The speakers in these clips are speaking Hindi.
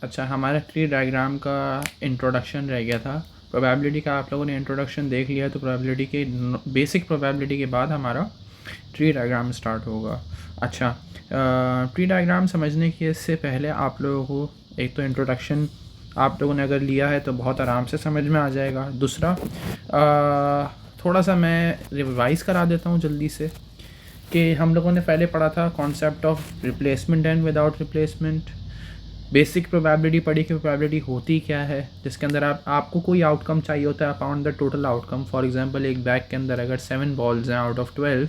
अच्छा, हमारा ट्री डायग्राम का इंट्रोडक्शन रह गया था। प्रोबेबिलिटी का आप लोगों ने इंट्रोडक्शन देख लिया, तो प्रोबेबिलिटी के बेसिक प्रोबेबिलिटी के बाद हमारा ट्री डायग्राम स्टार्ट होगा। अच्छा, ट्री डायग्राम समझने के से पहले आप लोगों को एक तो इंट्रोडक्शन आप लोगों ने अगर लिया है तो बहुत आराम से समझ में आ जाएगा। दूसरा, थोड़ा सा मैं रिवाइज़ करा देता हूँ जल्दी से कि हम लोगों ने पहले पढ़ा था concept of replacement and without replacement. Basic probability पढ़ी कि प्रोबेबिलिटी होती क्या है, जिसके अंदर आपको कोई आउटकम चाहिए होता है upon the total outcome. For example, एक बैग के अंदर अगर 7 बॉल्स हैं आउट ऑफ 12,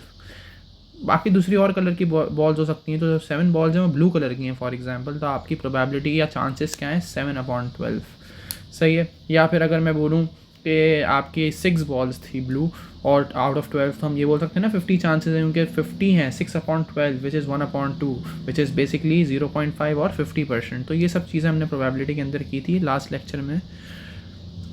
बाकी दूसरी और कलर की बॉल्स हो सकती हैं, तो 7 बॉल्स हैं वो ब्लू कलर की हैं फॉर एग्जांपल, तो आपकी प्रोबेबिलिटी या चांसेस क्या हैं 7/12। सही है। या फिर अगर मैं बोलूँ कि आपकी 6 बॉल्स थी ब्लू और आउट ऑफ 12, तो हम ये बोल सकते हैं ना 50 चांसेस हैं, क्योंकि 50 हैं 6/12 which is 1/2 which is basically 0.5 और 50%। तो ये सब चीज़ें हमने प्रोबेबिलिटी के अंदर की थी लास्ट लेक्चर में।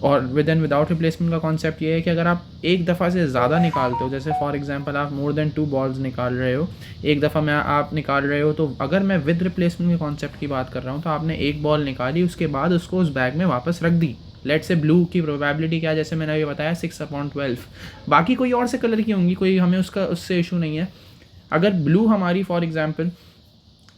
और विद एंड विदाउट रिप्लेसमेंट का कॉन्सेप्ट ये है कि अगर आप एक दफ़ा से ज़्यादा निकालते हो, जैसे फॉर एग्जांपल आप मोर देन 2 बॉल्स निकाल रहे हो, एक दफ़ा में आप निकाल रहे हो, तो अगर मैं विद रिप्लेसमेंट के कॉन्सेप्ट की बात कर रहा हूँ, तो आपने एक बॉल निकाली, उसके बाद उसको उस बैग में वापस रख दी। लेट से ब्लू की प्रोबेबिलिटी क्या है, जैसे मैंने अभी बताया 6/12। बाकी कोई और से कलर की होंगी, कोई हमें उससे इशू नहीं है। अगर ब्लू हमारी फॉर एग्जांपल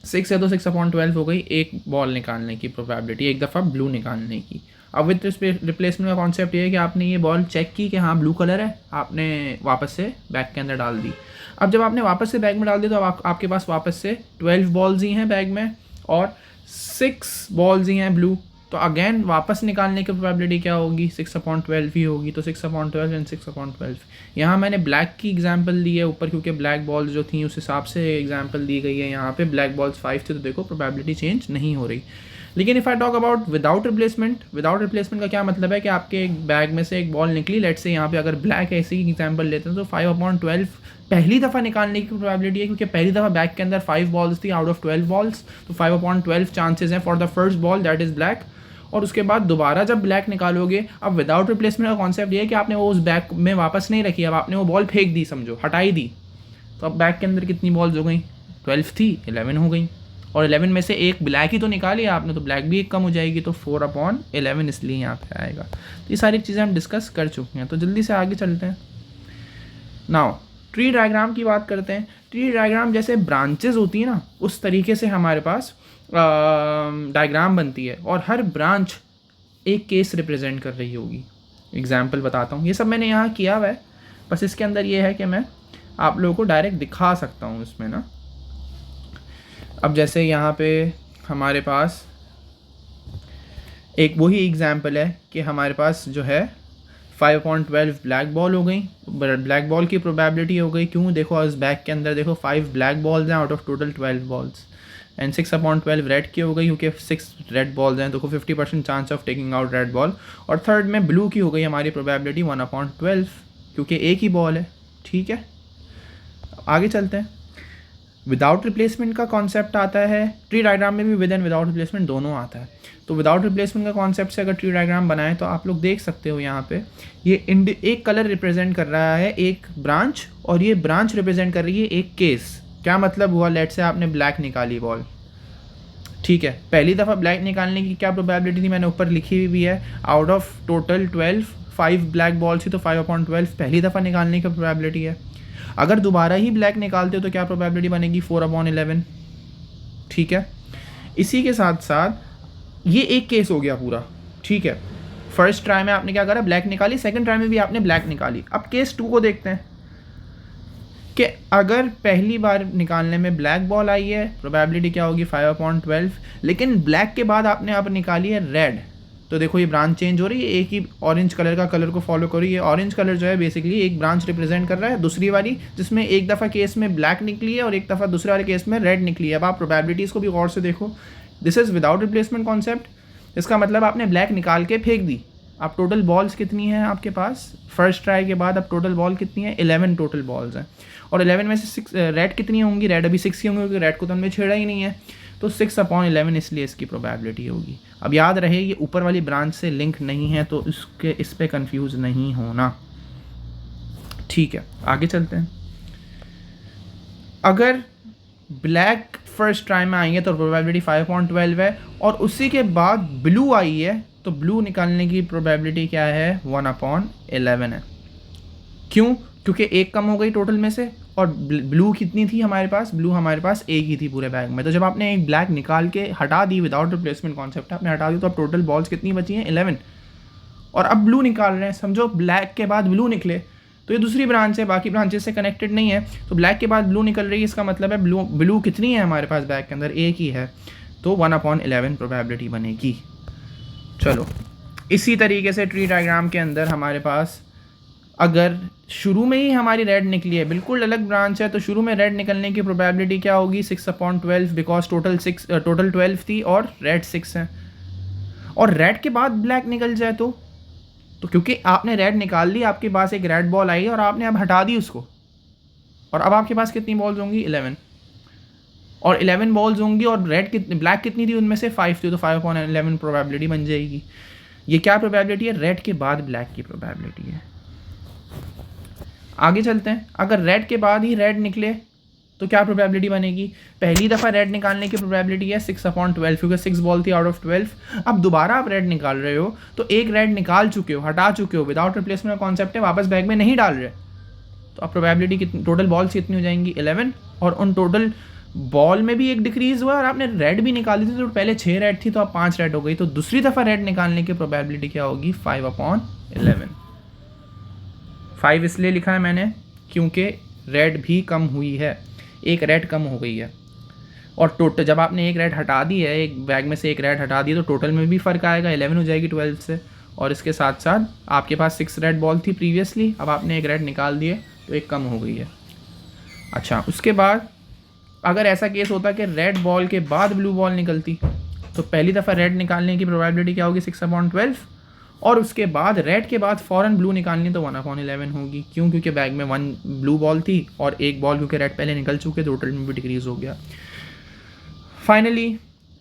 6 है तो 6/12 हो गई एक बॉल निकालने की प्रोबेबिलिटी, एक दफ़ा ब्लू निकालने की। अब विद रिप्लेसमेंट का कॉन्सेप्ट ये है कि आपने ये बॉल चेक की कि हाँ ब्लू कलर है, आपने वापस से बैग के अंदर डाल दी। अब जब आपने वापस से बैग में डाल दी, तो आपके पास वापस से 12 बॉल्स ही हैं बैग में और 6 बॉल्स ही हैं ब्लू। तो अगेन वापस निकालने की प्रोबेबिलिटी क्या होगी, 6/12 ही होगी। तो 6/12 एंड 6/12। यहाँ मैंने ब्लैक की एग्जांपल दी है ऊपर, क्योंकि ब्लैक बॉल्स जो थी उस हिसाब से एग्जांपल दी गई है। यहाँ पे ब्लैक बॉल्स 5 थे, तो देखो प्रोबेबिलिटी चेंज नहीं हो रही। लेकिन if I talk about without replacement का क्या मतलब है कि आपके एक बैग में से एक बॉल निकली, लेट से यहाँ पे अगर ब्लैक ऐसे ही एग्जांपल लेते हैं, तो 5/12 पहली दफ़ा निकालने की प्रोबेबिलिटी है, क्योंकि पहली दफ़ा बैग के अंदर 5 बॉल्स थी आउट ऑफ 12 बॉल्स, तो 5/12 चांसेस हैं for the first ball that is black. और उसके बाद दोबारा जब ब्लैक निकालोगे, अब विदाउट रिप्लेसमेंट का कॉन्सेप्ट ये है कि आपने वो उस बैग में वापस नहीं रखी, अब आपने वो बॉल फेंक दी, समझो हटाई दी। तो अब बैग के अंदर कितनी बॉल्स हो गई, 12 थी 11 हो गई, और 11 में से एक ब्लैक ही तो निकाली आपने, तो ब्लैक भी एक कम हो जाएगी, तो 4/11 इसलिए यहाँ पे आएगा। तो ये सारी चीज़ें हम डिस्कस कर चुके हैं, तो जल्दी से आगे चलते हैं। नाउ ट्री डायग्राम की बात करते हैं। ट्री डायग्राम जैसे ब्रांचेस होती है ना, उस तरीके से हमारे पास डायग्राम बनती है, और हर ब्रांच एक केस रिप्रेजेंट कर रही होगी। एग्जाम्पल बताता हूँ, ये सब मैंने यहाँ किया हुआ है, बस इसके अंदर ये है कि मैं आप लोगों को डायरेक्ट दिखा सकता हूँ इसमें ना। अब जैसे यहाँ पे हमारे पास एक वही एग्जाम्पल है कि हमारे पास जो है 5/12 ब्लैक बॉल हो गई। ब्लैक बॉल की प्रोबेबिलिटी हो गई, क्यों, देखो इस बैग के अंदर देखो 5 ब्लैक बॉल्स हैं out of total 12 balls, and 6/12 red की हो गई, क्योंकि 6 रेड बॉल्स हैं, तो 50% chance of taking out red ball. और थर्ड में ब्लू की हो गई हमारी प्रोबेबिलिटी 1/12, क्योंकि एक ही बॉल है। ठीक है, आगे चलते हैं। विदाउट रिप्लेसमेंट का कॉन्सेप्ट आता है, ट्री डायग्राम में भी विद एंड विदाउट रिप्लेसमेंट दोनों आता है। तो विदाउट रिप्लेसमेंट का कॉन्सेप्ट से अगर ट्री डायग्राम बनाएं, तो आप लोग देख सकते हो यहाँ पे ये एक कलर रिप्रेजेंट कर रहा है एक ब्रांच, और ये ब्रांच रिप्रेजेंट कर रही है एक केस। क्या मतलब हुआ, लेट से आपने ब्लैक निकाली बॉल, ठीक है, पहली दफ़ा ब्लैक निकालने की क्या प्रोबेबिलिटी थी, मैंने ऊपर लिखी हुई भी है, out of total 12 5 black balls थी, तो 5/12 पहली दफ़ा निकालने की प्रोबेबिलिटी है। अगर दोबारा ही ब्लैक निकालते हो तो क्या प्रोबेबिलिटी बनेगी, 4/11। ठीक है, इसी के साथ साथ ये एक केस हो गया पूरा। ठीक है, फर्स्ट ट्राई में आपने क्या करा, ब्लैक निकाली, सेकंड ट्राई में भी आपने ब्लैक निकाली। अब केस 2 को देखते हैं कि अगर पहली बार निकालने में ब्लैक बॉल आई है, प्रोबेबिलिटी क्या होगी 5/12, लेकिन ब्लैक के बाद आपने अब निकाली है रेड, तो देखो ये ब्रांच चेंज हो रही है, एक ही ऑरेंज कलर का कलर को फॉलो करो। ये ऑरेंज कलर जो है बेसिकली एक ब्रांच रिप्रेजेंट कर रहा है, दूसरी वाली जिसमें एक दफ़ा केस में ब्लैक निकली है और एक दफ़ा दूसरे वाले केस में रेड निकली है। अब आप प्रोबेबिलिटीज़ को भी गौर से देखो, this is without replacement concept. इसका मतलब आपने ब्लैक निकाल के फेंक दी। अब टोटल बॉल्स कितनी हैं आपके पास, फर्स्ट ट्राई के बाद अब टोटल बॉल कितनी है, 11 टोटल बॉल्स हैं, और 11 में से 6 रेड कितनी होंगी, रेड अभी 6 ही होंगी, क्योंकि रेड को तो हमने छेड़ा ही नहीं है, तो 6/11 इसलिए इसकी प्रोबेबिलिटी होगी। अब याद रहे ये ऊपर वाली ब्रांच से लिंक नहीं है, तो इस पे कंफ्यूज नहीं होना। ठीक है, आगे चलते हैं। अगर ब्लैक फर्स्ट टाइम में आई है तो प्रोबेबिलिटी 5/12 है, और उसी के बाद ब्लू आई है तो ब्लू निकालने की प्रोबेबिलिटी क्या है, 1/11 है। क्यों? क्योंकि एक कम हो गई टोटल में से, और ब्लू कितनी थी हमारे पास, ब्लू हमारे पास एक ही थी पूरे बैग में। तो जब आपने एक ब्लैक निकाल के हटा दी, विदाउट रिप्लेसमेंट कॉन्सेप्ट आपने हटा दी, तो अब टोटल बॉल्स कितनी बची हैं, 11। और अब ब्लू निकाल रहे हैं, समझो ब्लैक के बाद ब्लू निकले तो ये दूसरी ब्रांच है, बाकी ब्रांचेस से कनेक्टेड नहीं है, तो ब्लैक के बाद ब्लू निकल रही है, इसका मतलब है ब्लू कितनी है हमारे पास बैग के अंदर, एक ही है, तो 1/11 प्रोबेबिलिटी बनेगी। चलो इसी तरीके से ट्री डायग्राम के अंदर हमारे पास अगर शुरू में ही हमारी रेड निकली है, बिल्कुल अलग ब्रांच है, तो शुरू में रेड निकलने की प्रोबेबिलिटी क्या होगी, 6/12, बिकॉज टोटल 12 थी और रेड 6 है। और रेड के बाद ब्लैक निकल जाए तो क्योंकि आपने रेड निकाल ली, आपके पास एक रेड बॉल आई और आपने अब हटा दी उसको, और अब आपके पास कितनी बॉल्स होंगी, 11, और 11 बॉल्स होंगी, और ब्लैक कितनी थी, उनमें से 5 थी, तो 5/11 प्रोबेबिलिटी बन जाएगी। ये क्या प्रोबेबिलिटी है, रेड के बाद ब्लैक की प्रोबेबिलिटी है। आगे चलते हैं, अगर रेड के बाद ही रेड निकले तो क्या प्रोबेबिलिटी बनेगी, पहली दफ़ा रेड निकालने की प्रोबेबिलिटी है 6/12, क्योंकि 6 बॉल थी आउट ऑफ 12। अब दोबारा आप रेड निकाल रहे हो तो एक रेड निकाल चुके हो, हटा चुके हो, विदाउट रिप्लेसमेंट कॉन्सेप्ट है, वापस बैग में नहीं डाल रहे, तो अब प्रोबेबिलिटी कितनी, टोटल बॉल्स कितनी हो जाएंगी, 11, और उन टोटल बॉल में भी एक डिक्रीज़ हुआ, और आपने रेड भी निकाली थी, तो पहले 6 रेड थी तो अब 5 रेड हो गई, तो दूसरी दफ़ा रेड निकालने की प्रोबेबिलिटी क्या होगी, 5/11। 5 इसलिए लिखा है मैंने क्योंकि रेड भी कम हुई है, एक रेड कम हो गई है, और टोटल जब आपने एक रेड हटा दी है, एक बैग में से एक रेड हटा दी, तो टोटल में भी फ़र्क आएगा, 11 हो जाएगी 12 से, और इसके साथ साथ आपके पास 6 रेड बॉल थी प्रीवियसली, अब आपने एक रेड निकाल दिए तो एक कम हो गई है। अच्छा, उसके बाद अगर ऐसा केस होता कि रेड बॉल के बाद ब्लू बॉल निकलती, तो पहली दफ़ा रेड निकालने की प्रोबेबिलिटी क्या होगी, 6/12, और उसके बाद रेड के बाद फ़ौरन ब्लू निकालनी तो 1/11 होगी। क्यों? क्योंकि बैग में 1 ब्लू बॉल थी और एक बॉल क्योंकि रेड पहले निकल चुके, टोटल में भी डिक्रीज़ हो गया। फाइनली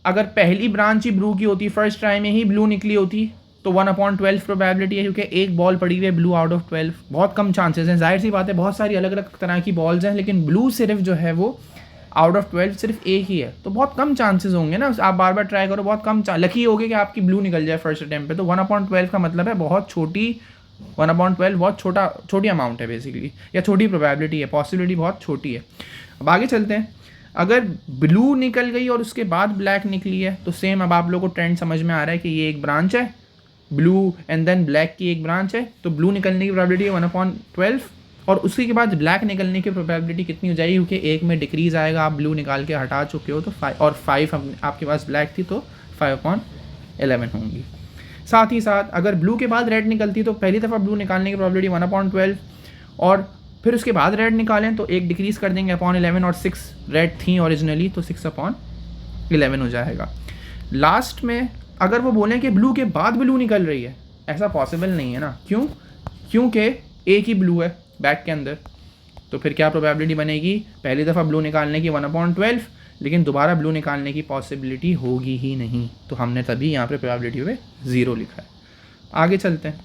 अगर पहली ब्रांच ही ब्लू की होती, फर्स्ट ट्राई में ही ब्लू निकली होती, तो 1/12 प्रोबेबिलिटी है, क्योंकि एक बॉल पड़ी हुई है ब्लू आउट ऑफ 12, बहुत कम चांसेस हैं, जाहिर सी बात है, बहुत सारी अलग अलग तरह की बॉल्स हैं, लेकिन ब्लू सिर्फ जो है वो आउट ऑफ 12 सिर्फ एक ही है, तो बहुत कम चांसेस होंगे ना, आप बार बार ट्राई करो, बहुत कम लकी होगी कि आपकी ब्लू निकल जाए फर्स्ट अटैम्प्ट पे, तो 1/12 का मतलब है बहुत छोटी, 1/12 बहुत छोटी अमाउंट है बेसिकली, या छोटी प्रोबेबिलिटी है, पॉसिबिलिटी बहुत छोटी है। अब आगे चलते हैं, अगर ब्लू निकल गई और उसके बाद ब्लैक निकली है, तो सेम अब आप लोगों को ट्रेंड समझ में आ रहा है कि ये एक ब्रांच है, ब्लू एंड देन ब्लैक की एक ब्रांच है, तो ब्लू निकलने की प्रोबेबिलिटी है 1/12, और उसी के बाद ब्लैक निकलने की प्रोबेबिलिटी कितनी हो जाएगी, क्योंकि एक में डिक्रीज़ आएगा, आप ब्लू निकाल के हटा चुके हो, तो 5, और 5 आपके पास ब्लैक थी तो 5/11 होंगी। साथ ही साथ अगर ब्लू के बाद रेड निकलती, तो पहली दफ़ा ब्लू निकालने की प्रोबेबिलिटी 1/12, और फिर उसके बाद रेड निकालें तो एक डिक्रीज़ कर देंगे 11, और 6 रेड थी ओरिजिनली, तो 6/11 हो जाएगा। लास्ट में अगर वो बोलें कि ब्लू के बाद ब्लू निकल रही है, ऐसा पॉसिबल नहीं है ना, क्यों? क्योंकि एक ही ब्लू है बैग के अंदर, तो फिर क्या प्रोबेबिलिटी बनेगी, पहली दफ़ा ब्लू निकालने की 1/12, लेकिन दोबारा ब्लू निकालने की पॉसिबिलिटी होगी ही नहीं, तो हमने तभी यहाँ पे प्रोबेबिलिटी पे 0 लिखा है। आगे चलते हैं।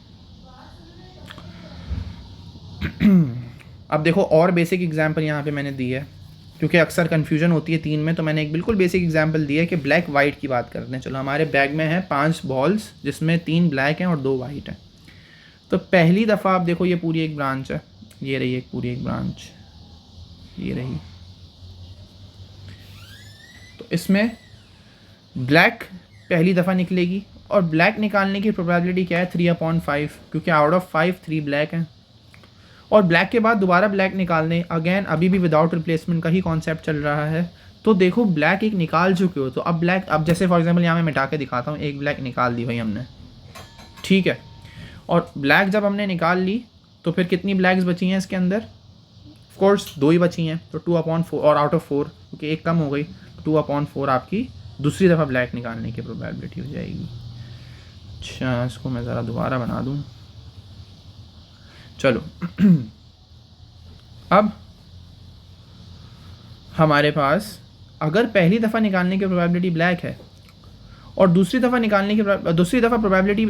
अब देखो और बेसिक एग्जांपल यहाँ पे मैंने दी है, क्योंकि अक्सर कन्फ्यूजन होती है 3 में, तो मैंने एक बिल्कुल बेसिक एग्जांपल दिया है कि ब्लैक वाइट की बात करते हैं। चलो, हमारे बैग में है 5 बॉल्स, जिसमें 3 ब्लैक हैं और 2 वाइट हैं। तो पहली दफ़ा आप देखो, ये पूरी एक ब्रांच है, ये रही एक पूरी एक ब्रांच, ये रही, तो इसमें ब्लैक पहली दफ़ा निकलेगी, और ब्लैक निकालने की प्रोबेबिलिटी क्या है, 3/5, क्योंकि आउट ऑफ 5 3 ब्लैक हैं, और ब्लैक के बाद दोबारा ब्लैक निकालने, अगेन अभी भी विदाउट रिप्लेसमेंट का ही कॉन्सेप्ट चल रहा है, तो देखो ब्लैक एक निकाल चुके हो, तो अब ब्लैक, अब जैसे फॉर एग्जांपल यहाँ मैं मिटा के दिखाता हूँ, एक ब्लैक निकाल दी भाई हमने, ठीक है, और ब्लैक जब हमने निकाल ली तो फिर कितनी ब्लैक्स बची हैं इसके अंदर, ऑफ कोर्स 2 ही बची हैं, तो 2/4, और आउट ऑफ 4 क्योंकि एक कम हो गई, 2/4 आपकी दूसरी दफ़ा ब्लैक निकालने की प्रोबेबिलिटी हो जाएगी। अच्छा, इसको मैं ज़रा दोबारा बना दूँ, चलो। अब हमारे पास अगर पहली दफ़ा निकालने की प्रोबेबिलिटी ब्लैक है, और दूसरी दफ़ा प्रोबेबिलिटी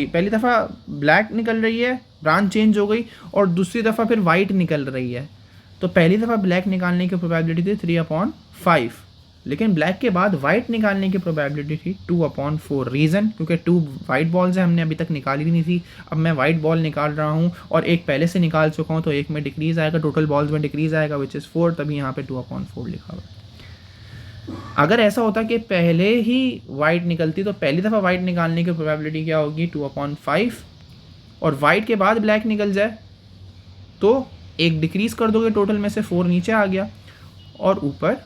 पहली दफ़ा ब्लैक निकल रही है, ब्रांच चेंज हो गई, और दूसरी दफ़ा फिर वाइट निकल रही है, तो पहली दफ़ा ब्लैक निकालने की प्रोबेबिलिटी थी 3/5, लेकिन ब्लैक के बाद वाइट निकालने की प्रोबेबिलिटी थी 2/4। रीज़न, क्योंकि 2 वाइट बॉल्स हैं, हमने अभी तक निकाली नहीं थी। अब मैं वाइट बॉल निकाल रहा हूँ और एक पहले से निकाल चुका हूँ, तो एक में डिक्रीज़ आएगा, टोटल बॉल्स में डिक्रीज़ आएगा विच इज़ 4, तभी यहाँ पे 2/4 लिखा हुआ है। अगर ऐसा होता कि पहले ही वाइट निकलती तो पहली दफ़ा वाइट निकालने की प्रोबेबिलिटी क्या होगी 2/5, और वाइट के बाद ब्लैक निकल जाए तो एक डिक्रीज़ कर दोगे, टोटल में से 4 नीचे आ गया और ऊपर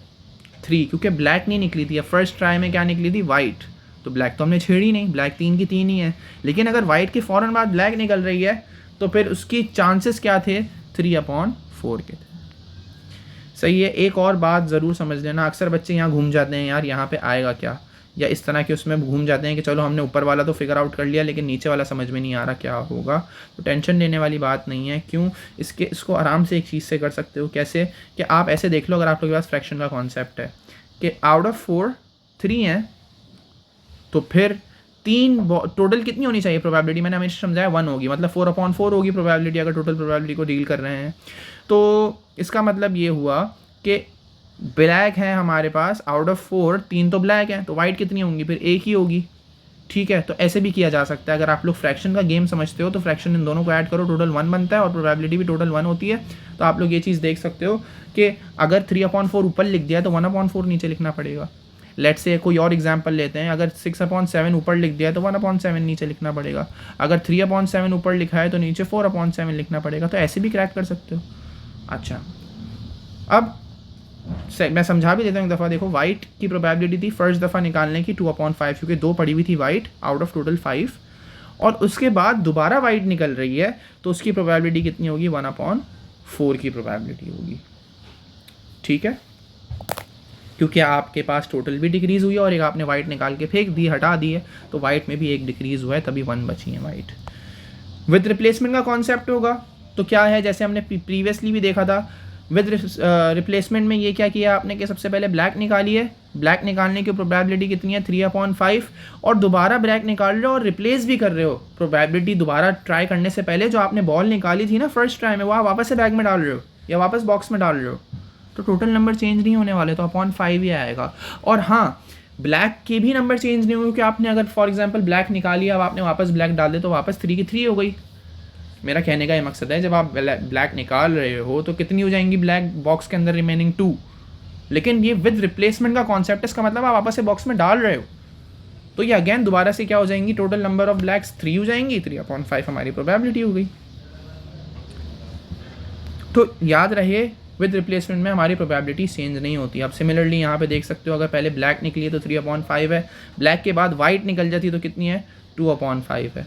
3, क्योंकि ब्लैक नहीं निकली थी। फर्स्ट ट्राई में क्या निकली थी, वाइट, तो ब्लैक तो हमने छेड़ी नहीं, ब्लैक 3 की 3 ही है। लेकिन अगर वाइट के फ़ौरन बाद ब्लैक निकल रही है तो फिर उसकी चांसेस क्या थे, 3/4 के थे। सही है। एक और बात ज़रूर समझ लेना, अक्सर बच्चे यहाँ घूम जाते हैं, यार यहाँ पे आएगा क्या, या इस तरह के उसमें घूम जाते हैं कि चलो हमने ऊपर वाला तो फिगर आउट कर लिया लेकिन नीचे वाला समझ में नहीं आ रहा क्या होगा। तो टेंशन लेने वाली बात नहीं है। क्यों, इसको आराम से एक चीज़ से कर सकते हो। कैसे कि आप ऐसे देख लो, अगर आप लोगों के पास फ्रैक्शन का कॉन्सेप्ट है कि आउट ऑफ 4 3 हैं, तो फिर 3 टोटल कितनी होनी चाहिए प्रोबेबिलिटी, मैंने हमेशा समझाया 1 होगी, मतलब 4/4 होगी प्रोबेबिलिटी अगर टोटल प्रोबेबिलिटी को डील कर रहे हैं। तो इसका मतलब ये हुआ कि ब्लैक है हमारे पास, आउट ऑफ 4 3 तो ब्लैक हैं, तो वाइट कितनी होंगी, फिर एक ही होगी। ठीक है, तो ऐसे भी किया जा सकता है। अगर आप लोग फ्रैक्शन का गेम समझते हो तो फ्रैक्शन इन दोनों को ऐड करो, टोटल 1 बनता है और प्रोबेबिलिटी भी टोटल 1 होती है। तो आप लोग ये चीज़ देख सकते हो कि अगर 3/4 ऊपर लिख दिया तो 1/4 नीचे लिखना पड़ेगा। लेट से कोई और एग्जांपल लेते हैं, अगर 6/7 ऊपर लिख दिया तो 1/7 नीचे लिखना पड़ेगा। अगर 3/7 ऊपर लिखा है तो नीचे 4/7 लिखना पड़ेगा। तो ऐसे भी क्रैक कर सकते हो। अच्छा, अब मैं समझा भी देता हूँ एक दफ़ा। देखो, वाइट की प्रोबेबिलिटी थी फर्स्ट दफ़ा निकालने की 2/5, क्योंकि 2 पड़ी हुई थी वाइट आउट ऑफ टोटल 5, और उसके बाद दोबारा वाइट निकल रही है तो उसकी प्रोबेबिलिटी कितनी होगी, 1/4 की प्रोबेबिलिटी होगी। ठीक है, क्योंकि आपके पास टोटल भी डिक्रीज़ हुई है और एक आपने वाइट निकाल के फेंक दी, हटा दी है, तो वाइट में भी एक डिक्रीज़ हुआ है, तभी 1 बची है वाइट। विद रिप्लेसमेंट का कॉन्सेप्ट होगा तो क्या है, जैसे हमने प्रीवियसली भी देखा था, विद रिप्लेसमेंट में ये क्या किया आपने कि सबसे पहले ब्लैक निकाली है, ब्लैक निकालने की प्रोबेबिलिटी कितनी है 3/5, और दोबारा ब्लैक निकाल रहे हो और रिप्लेस भी कर रहे हो। प्रोबेबिलिटी दोबारा ट्राई करने से पहले जो आपने बॉल निकाली थी ना फर्स्ट ट्राई में, वो आप वापस से बैग में डाल रहे हो या वापस बॉक्स में डाल रहे हो, तो टोटल नंबर चेंज नहीं होने वाले, तो 5 ही आएगा। और हाँ, ब्लैक के भी नंबर चेंज नहीं होंगे, क्योंकि आपने अगर फॉर एग्जांपल ब्लैक निकाली, अब आपने वापस ब्लैक डाल दे तो वापस 3 की 3 हो गई। मेरा कहने का ये मकसद है, जब आप ब्लैक निकाल रहे हो तो कितनी हो जाएंगी ब्लैक बॉक्स के अंदर, रिमेनिंग 2। लेकिन ये विद रिप्लेसमेंट का कॉन्सेप्ट है, इसका मतलब आप वापस से बॉक्स में डाल रहे हो, तो ये अगेन दोबारा से क्या हो जाएंगी, टोटल नंबर ऑफ ब्लैक्स 3 हो जाएंगी, 3/5 हमारी प्रोबेबिलिटी हो गई। तो याद रहे, विद रिप्लेसमेंट में हमारी प्रोबेबिलिटी चेंज नहीं होती। आप सिमिलरली यहाँ पे देख सकते हो, अगर पहले ब्लैक निकली है तो 3/5 है, ब्लैक के बाद वाइट निकल जाती है तो कितनी है, 2/5 है।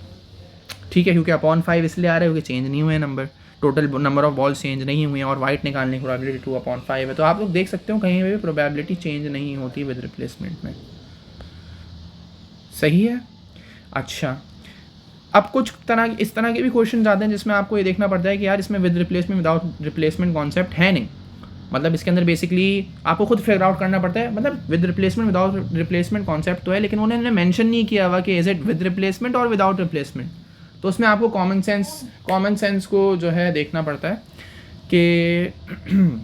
ठीक है, क्योंकि 5 इसलिए आ रहे हो कि चेंज नहीं हुए number, total number of balls change नहीं हुए हैं, और वाइट निकालने की प्रोबेबिलिटी 2/5 है। तो आप लोग देख सकते हो कहीं भी प्रोबेबिलिटी चेंज नहीं होती विद रिप्लेसमेंट में। सही है। अच्छा, अब कुछ इस तरह के भी क्वेश्चन आते हैं जिसमें आपको ये देखना पड़ता है कि यार इसमें with replacement without replacement concept है नहीं, मतलब इसके अंदर बेसिकली आपको खुद फिगर आउट करना पड़ता है। मतलब with replacement without replacement concept तो है, लेकिन उन्होंने मेंशन नहीं किया हुआ कि इज इट विद रिप्लेसमेंट और विदाउट रिप्लेसमेंट। तो उसमें आपको कॉमन सेंस को जो है देखना पड़ता है कि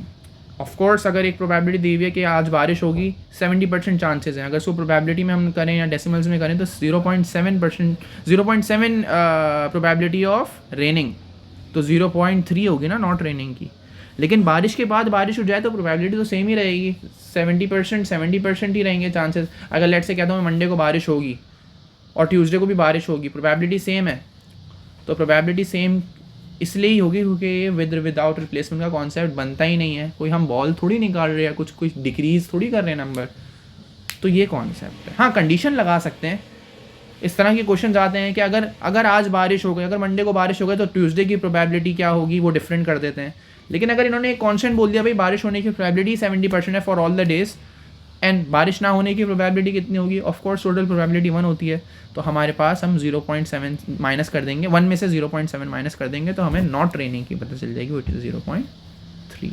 ऑफ कोर्स अगर एक प्रोबेबिलिटी दी हुई है कि आज बारिश होगी, 70% चांसेस हैं, अगर सो प्रोबेबिलिटी में हम करें या डेसिमल्स में करें तो 0.7 प्रोबेबिलिटी ऑफ रेनिंग, तो 0.3 होगी ना नॉट रेनिंग की। लेकिन बारिश के बाद बारिश हो जाए तो प्रोबेबिलिटी तो सेम ही रहेगी, 70% ही रहेंगे चांसेस। अगर लेट से कहता हूँ मंडे को बारिश होगी और ट्यूसडे को भी बारिश होगी, प्रोबेबिलिटी सेम है, तो प्रोबेबिलिटी सेम इसलिए ही होगी क्योंकि ये विदाउट रिप्लेसमेंट का कॉन्सेप्ट बनता ही नहीं है। कोई हम बॉल थोड़ी निकाल रहे हैं, कुछ डिक्रीज थोड़ी कर रहे हैं नंबर, तो ये कॉन्सेप्ट है। हाँ, कंडीशन लगा सकते हैं, इस तरह के क्वेश्चन आते हैं कि अगर आज बारिश हो गई, अगर मंडे को बारिश हो गई तो ट्यूसडे की प्रोबेबिलिटी क्या होगी, वो डिफरेंट कर देते हैं। लेकिन अगर इन्होंने एक कॉन्स्टेंट बोल दिया भाई बारिश होने की प्रोबेबिलिटी 70% है for all the days, and बारिश ना होने की प्रोबेबिलिटी कितनी होगी, ऑफ कोर्स टोटल प्रोबेबिलिटी 1 होती है, तो हमारे पास हम 0.7 माइनस कर देंगे, 1 में से 0.7 माइनस कर देंगे तो हमें नॉट रेनिंग की पता चल जाएगी, विच इज़ 0.3।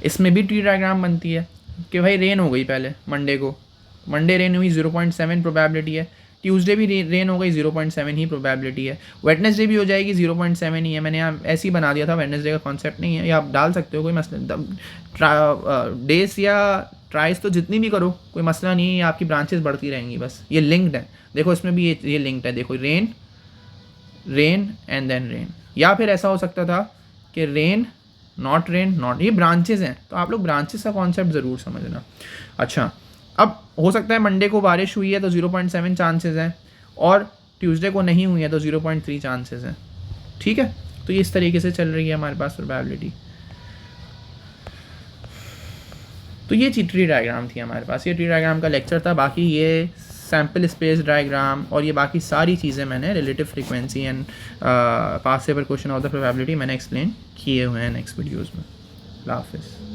इसमें भी ट्री डायग्राम बनती है कि भाई रेन हो गई पहले मंडे रेन हुई, 0.7 प्रोबेबिलिटी है, ट्यूसडे भी रेन हो गई, 0.7 ही प्रोबेबिलिटी है, वेडनेसडे भी हो जाएगी 0.7 ही है। मैंने यहाँ ऐसे ही बना दिया था, वेडनेसडे का कॉन्सेप्ट नहीं है, या आप डाल सकते हो, कोई मसला डेज या ट्राइज तो जितनी भी करो कोई मसला नहीं है, ये आपकी ब्रांचेस बढ़ती रहेंगी बस, ये लिंक्ड है। देखो इसमें भी ये लिंक्ड है, देखो rain rain and then rain, या फिर ऐसा हो सकता था कि रेन नॉट, ये ब्रांचेस हैं, तो आप लोग ब्रांचेस का कॉन्सेप्ट ज़रूर समझना। अच्छा, अब हो सकता है मंडे को बारिश हुई है तो 0.7 चांसेस हैं, और ट्यूसडे को नहीं हुई है तो 0.3 चांसेस हैं, ठीक है। तो ये इस तरीके से चल रही है हमारे पास प्रोबेबिलिटी। तो ये ट्री डायग्राम थी हमारे पास, ये ट्री डायग्राम का लेक्चर था। बाकी ये सैम्पल स्पेस डायग्राम और ये बाकी सारी चीज़ें मैंने relative frequency and past paper question of the probability मैंने एक्सप्लेन किए हुए हैं नेक्स्ट वीडियोज़ में। अल्लाह हाफ़िज़।